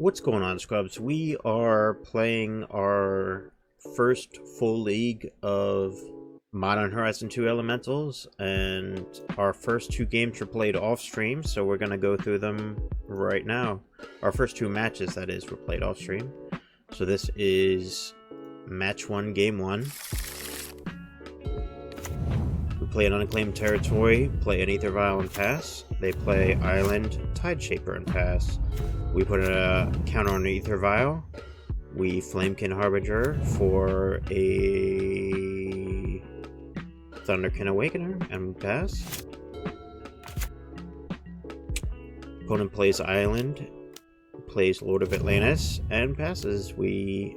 What's going on, Scrubs? We are playing our first full league of Modern Horizon 2 Elementals, and our first two games were played off stream, so we're going to go through them right now. Our first two matches, that is, were played off stream. So this is Match 1, Game 1. We play an Unclaimed Territory, play an AetherVial and pass. They play Island, Tideshaper and pass. We put a counter on the AetherVial. We Flamekin Harbinger for a Thunderkin Awakener and pass. Opponent plays Island, plays Lord of Atlantis, and passes. We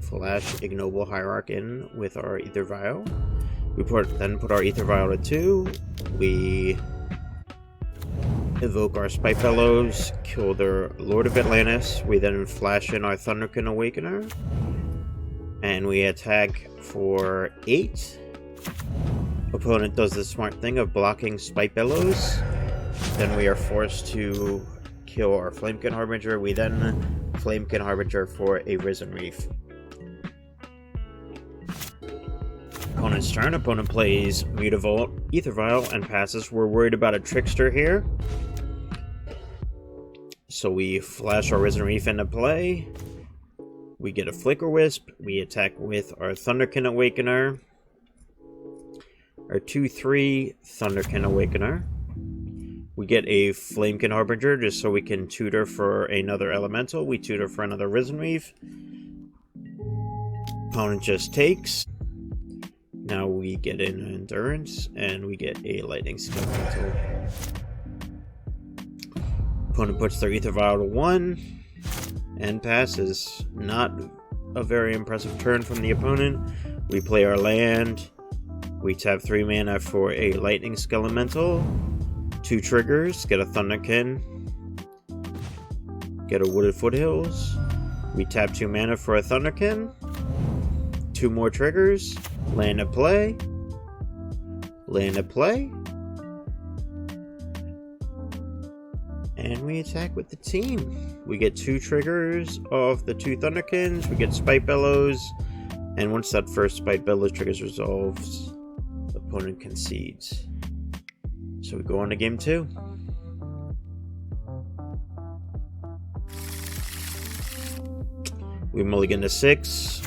flash Ignoble Hierarch in with our AetherVial. We then put our AetherVial to 2. We evoke our Spitebellows, kill their Lord of Atlantis. We then flash in our Thunderkin Awakener, and we attack for 8. Opponent does the smart thing of blocking Spitebellows. Then we are forced to kill our Flamekin Harbinger. We then Flamekin Harbinger for a Risen Reef. Opponent's turn. Opponent plays Mutavault, AetherVial, and passes. We're worried about a Trickster here, so we flash our Risen Reef into play. We get a Flickerwisp. We attack with our Thunderkin Awakener. Our 2/3 Thunderkin Awakener. We get a Flamekin Harbinger just so we can tutor for another elemental. We tutor for another Risen Reef. Opponent just takes. Now we get an Endurance, and we get a Lightning Skelemental. Opponent puts their AetherVial to 1, and passes. Not a very impressive turn from the opponent. We play our land. We tap 3 mana for a Lightning Skelemental. 2 triggers, get a Thunderkin. Get a Wooded Foothills. We tap 2 mana for a Thunderkin. 2 more triggers. Land to play. Land to play. And we attack with the team. We get 2 triggers of the 2 Thunderkins. We get Spitebellows. And once that first Spitebellows triggers resolves, the opponent concedes. So we go on to game 2. We mulligan to 6.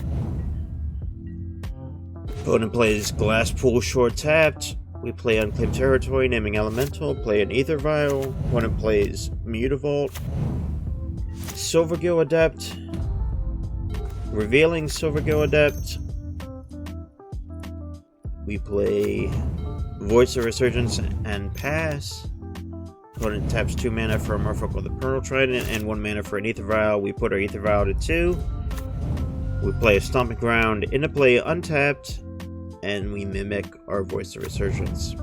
Opponent plays Glasspool short tapped. We play Unclaimed Territory, naming Elemental, play an AetherVial. Opponent plays Mutavault, Silvergill Adept, revealing Silvergill Adept. We play Voice of Resurgence and pass. Opponent taps 2 mana for a Merfolk with a Pearl Trident and 1 mana for an AetherVial. We put our AetherVial to 2. We play a Stomping Ground into play untapped, and we mimic our Voice of Resurgence.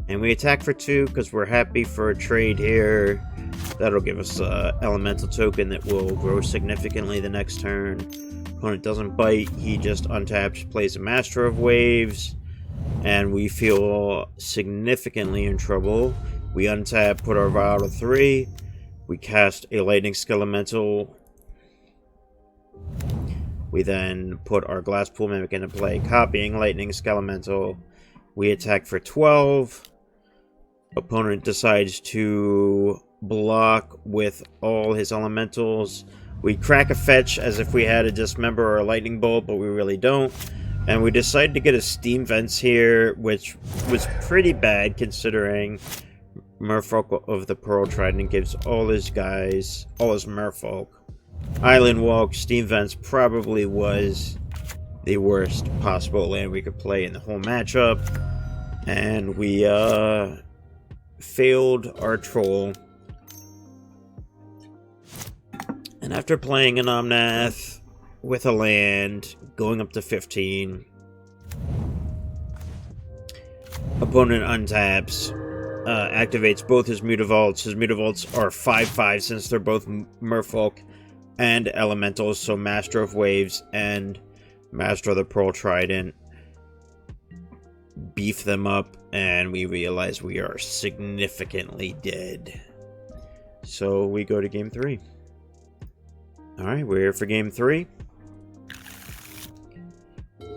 And we attack for 2 because we're happy for a trade here. That'll give us an elemental token that will grow significantly the next turn. Opponent doesn't bite, he just untaps, plays a Master of Waves, and we feel significantly in trouble. We untap, put our Vial to 3, we cast a Lightning Skelemental. We then put our Glasspool Mimic into play, copying Lightning Skelemental. We attack for 12. Opponent decides to block with all his elementals. We crack a fetch as if we had a Dismember or a Lightning Bolt, but we really don't. And we decide to get a Steam Vents here, which was pretty bad considering Merfolk of the Pearl Trident gives all his guys, all his Merfolk, Island Walk. Steam Vents probably was the worst possible land we could play in the whole matchup. And we failed our troll. And after playing an Omnath with a land, going up to 15, opponent untaps, activates both his Mutavaults. His Mutavaults are 5/5 since they're both Merfolk and Elementals, so Master of Waves and Master of the Pearl Trident. beef them up, and we realize we are significantly dead. So we go to game 3. Alright, we're here for game 3.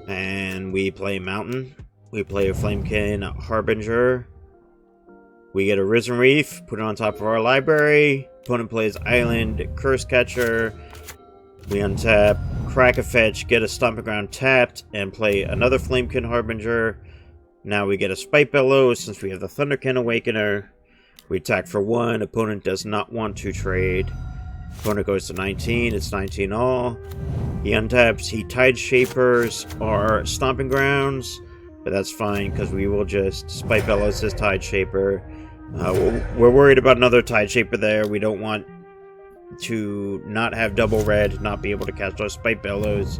And we play Mountain. We play a Flamekin Harbinger. We get a Risen Reef, put it on top of our library. Opponent plays Island, Curse Catcher. We untap, crack a fetch, get a Stomping Ground tapped, and play another Flamekin Harbinger. Now we get a Spitebellows since we have the Thunderkin Awakener. We attack for 1. Opponent does not want to trade. Opponent goes to 19. It's 19 all. He untaps. He Tide Shapers our Stomping Grounds, but that's fine because we will just Spitebellows his Tide Shaper. We're worried about another Tide Shaper there. We don't want to not have double red, not be able to cast our Spitebellows.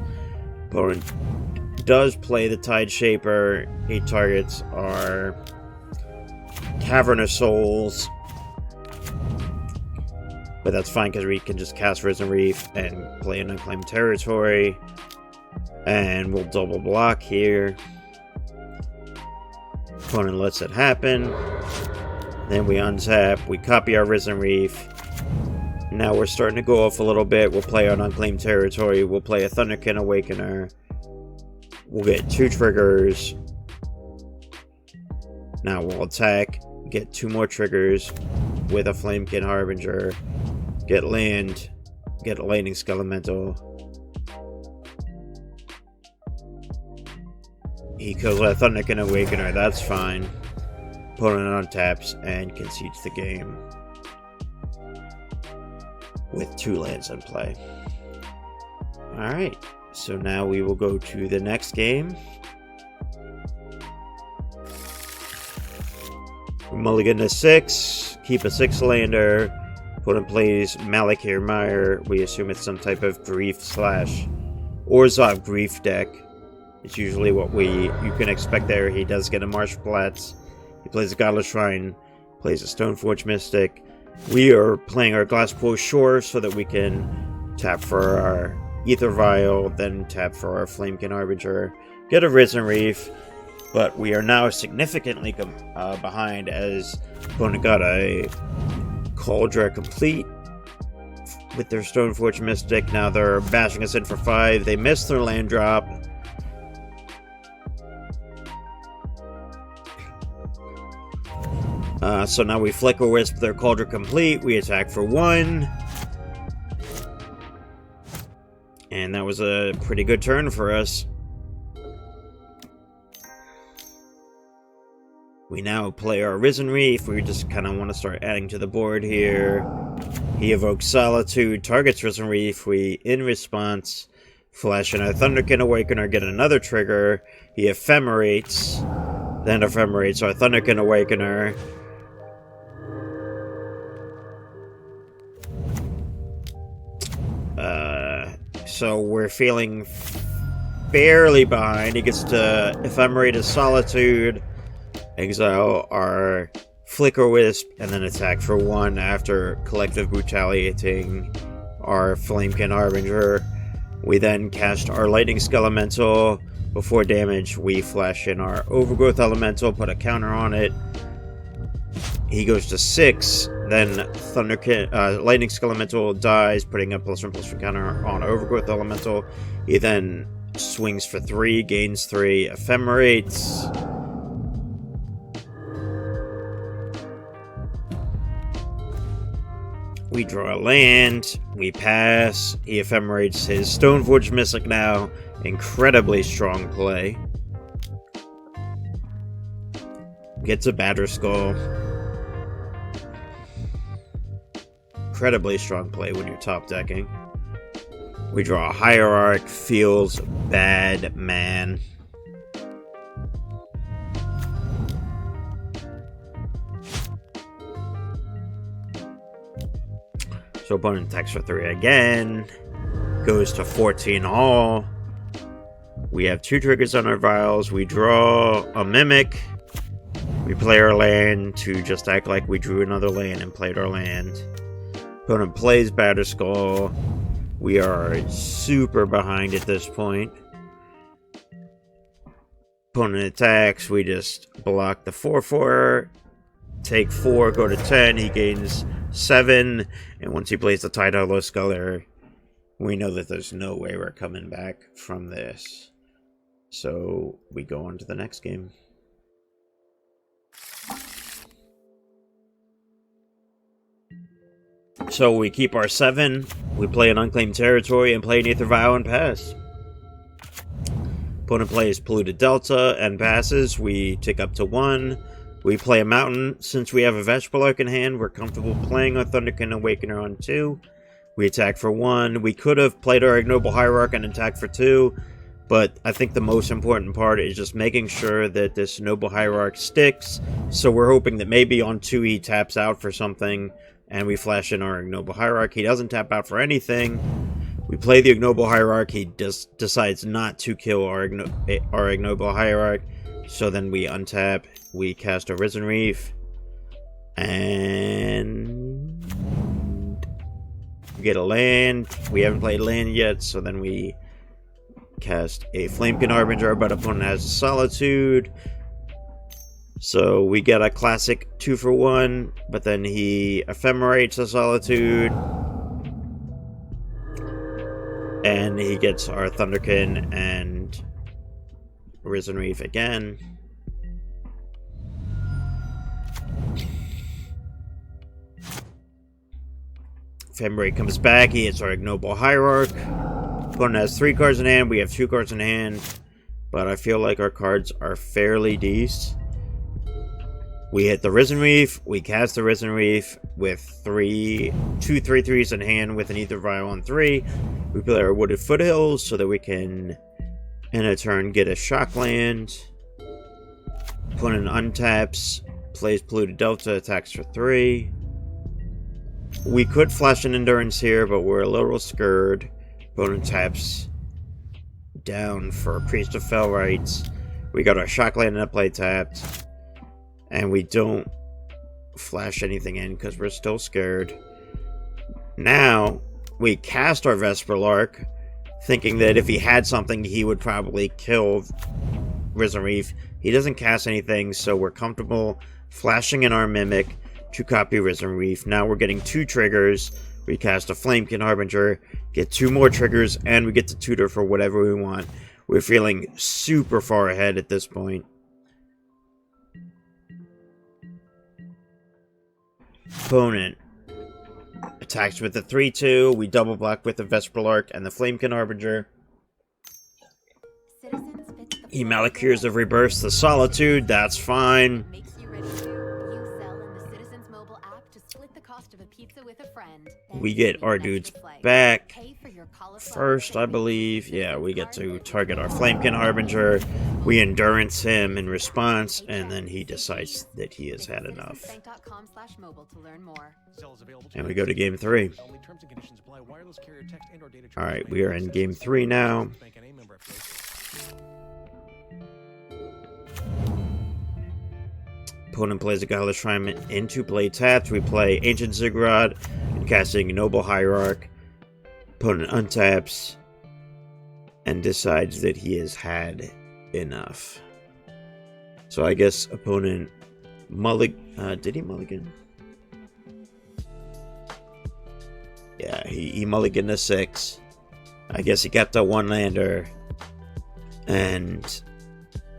Opponent does play the Tide Shaper. He targets our Cavern of Souls, but that's fine because we can just cast Risen Reef and play an Unclaimed Territory, and we'll double block here. Opponent lets it happen. Then we untap, we copy our Risen Reef. Now we're starting to go off a little bit. We'll play an Unclaimed Territory. We'll play a Thunderkin Awakener. We'll get 2 triggers. Now we'll attack, get 2 more triggers with a Flamekin Harbinger. Get land, get a Lightning Skelemental. He kills a Thunderkin Awakener, that's fine. Opponent untaps and concedes the game with 2 lands in play. Alright, so now we will go to the next game. Mulligan to 6, keep a 6-lander. Opponent plays Malakir Mire. We assume it's some type of Grief / Orzhov Grief deck. It's usually what you can expect there. He does get a Marshplatz. He plays a Godless Shrine, plays a Stoneforge Mystic. We are playing our Glasspool Shore so that we can tap for our AetherVial, then tap for our Flamekin Harbinger, get a Risen Reef, but we are now significantly behind as opponent got a Cauldron Complete with their Stoneforge Mystic. Now they're bashing us in for 5. They missed their land drop. So now we Flickerwisp their Cauldron Complete. We attack for 1. And that was a pretty good turn for us. We now play our Risen Reef. We just kind of want to start adding to the board here. He evokes Solitude, targets Risen Reef. We, in response, flash in our Thunderkin Awakener, get another trigger. He ephemerates, then ephemerates our Thunderkin Awakener. So we're feeling barely behind. He gets to ephemerate his Solitude, exile our Flickerwisp, and then attack for 1 after collective brutaliating our Flamekin Harbinger. We then cast our Lightning Skelemental. Before damage, we flash in our Overgrowth Elemental, put a counter on it. He goes to 6, then Lightning Skelemental dies, putting a +1/+1 counter on Overgrowth Elemental. He then swings for 3, gains 3, ephemerates. We draw a land, we pass, he ephemerates his Stoneforge Mystic now. Incredibly strong play. Gets a Batterskull. Incredibly strong play when you're top decking. We draw a Hierarch, feels bad, man. So opponent attacks for 3 again. Goes to 14 all. We have 2 triggers on our vials. We draw a Mimic. We play our land to just act like we drew another land and played our land. Opponent plays Batterskull. We are super behind at this point. Opponent attacks, we just block the 4/4, take 4, go to 10, he gains 7, and once he plays the Tidal Sculler, we know that there's no way we're coming back from this. So we go on to the next game. So we keep our 7, we play an Unclaimed Territory and play an AetherVial and pass. Opponent plays Polluted Delta and passes, we tick up to 1. We play a Mountain. Since we have a Vesperlark in hand, we're comfortable playing a Thunderkin Awakener on 2. We attack for 1. We could have played our Ignoble Hierarch and attack for 2, but I think the most important part is just making sure that this Ignoble Hierarch sticks. So we're hoping that maybe on 2 he taps out for something, and we flash in our Ignoble Hierarch. He doesn't tap out for anything. We play the Ignoble Hierarch. He just decides not to kill our Ignoble Hierarch. So then we untap. We cast a Risen Reef. And we get a land. We haven't played land yet. So then we cast a Flamekin Harbinger, but opponent has a Solitude. So we get a classic 2-for-1, but then he ephemerates a Solitude. And he gets our Thunderkin and Risen Reef again. Ephemerate comes back, he hits our Ignoble Hierarch. Opponent has 3 cards in hand, we have 2 cards in hand. But I feel like our cards are fairly decent. We hit the Risen Reef, we cast the Risen Reef with 2 3/3s in hand with an AetherVial on 3. We play our Wooded Foothills so that we can, in a turn, get a shock land. Opponent untaps, plays Polluted Delta, attacks for 3. We could flash an Endurance here, but we're a little scared. Opponent taps down for Priest of Fell Rites. We got our shock land in play tapped. And we don't flash anything in because we're still scared. Now, we cast our Vesperlark, thinking that if he had something, he would probably kill Risen Reef. He doesn't cast anything, so we're comfortable flashing in our Mimic to copy Risen Reef. Now we're getting 2 triggers. We cast a Flamekin Harbinger, get 2 more triggers, and we get to tutor for whatever we want. We're feeling super far ahead at this point. Opponent attacks with the 3/2. We double block with the Vesperlark and the Flamekin Harbinger. He Malakir's of Rebirth, the Solitude. That's fine. We get our dudes back first, I believe. Yeah, we get to target our Flamekin Harbinger. We endurance him in response, and then he decides that he has had enough. And we go to game 3. Alright, we are in game 3 now. Opponent plays a Godless Shrine into play tapped. We play Ancient Ziggurat and casting Ignoble Hierarch. Opponent untaps and decides that he has had enough. So I guess opponent did he mulligan? Yeah, he mulliganed to 6. I guess he kept a 1-lander and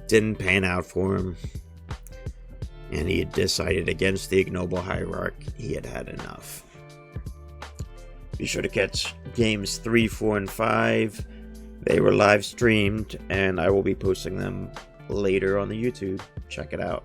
didn't pan out for him. And he had decided against the Ignoble Hierarch. He had had enough. Be sure to catch games 3, 4, and 5. They were live streamed, and I will be posting them later on the YouTube. Check it out.